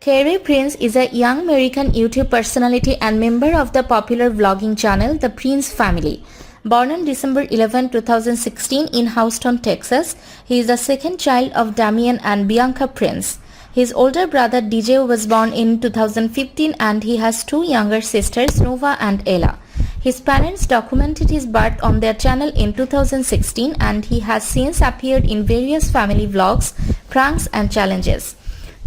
Kyrie Prince is a young American YouTube personality and member of the popular vlogging channel The Prince Family. Born on December 11, 2016 in Houston, Texas, he is the second child of Damien and Biannca Prince. His older brother DJ was born in 2015 and he has two younger sisters Nova and Ayla. His parents documented his birth on their channel in 2016 and he has since appeared in various family vlogs, pranks and challenges.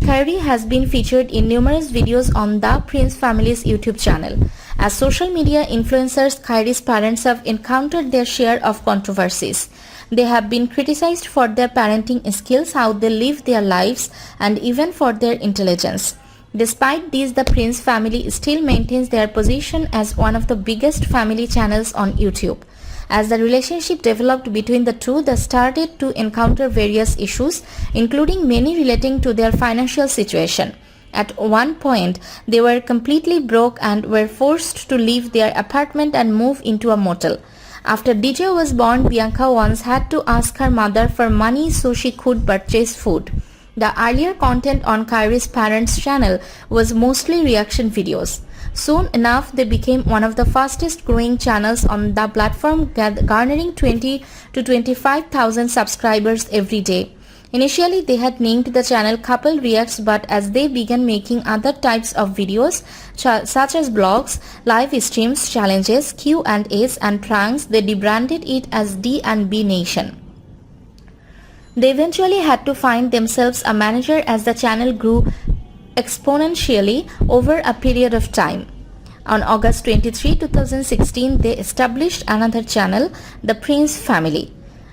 Kyrie has been featured in numerous videos on the Prince family's YouTube channel. As social media influencers, Kyrie's parents have encountered their share of controversies. They have been criticized for their parenting skills, how they live their lives, and even for their intelligence. Despite this, the Prince family still maintains their position as one of the biggest family channels on YouTube. As the relationship developed between the two, they started to encounter various issues, including many relating to their financial situation. At one point, they were completely broke and were forced to leave their apartment and move into a motel. After DJ was born, Biannca once had to ask her mother for money so she could purchase food. The earlier content on Kyrie's parents' channel was mostly reaction videos. Soon enough, they became one of the fastest growing channels on the platform, garnering 20 to 25,000 subscribers every day. Initially, they had named the channel Couple Reacts, but as they began making other types of videos such as blogs, live streams, challenges, Q&As and pranks, they rebranded it as D&B Nation. They eventually had to find themselves a manager as the channel grew exponentially over a period of time. On August 23, 2016, they established another channel, The Prince Family.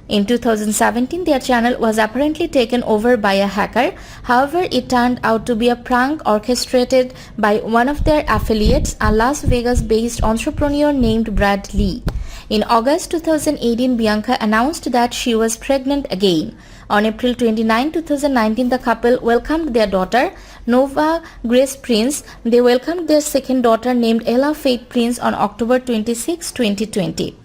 In 2017, their channel was apparently taken over by a hacker. However, it turned out to be a prank orchestrated by one of their affiliates, a Las Vegas-based entrepreneur named Brad Lee. In August 2018, Biannca announced that she was pregnant again. On April 29, 2019, the couple welcomed their daughter, Nova Grace Prince. They welcomed their second daughter named Ayla Faith Prince on October 26, 2020.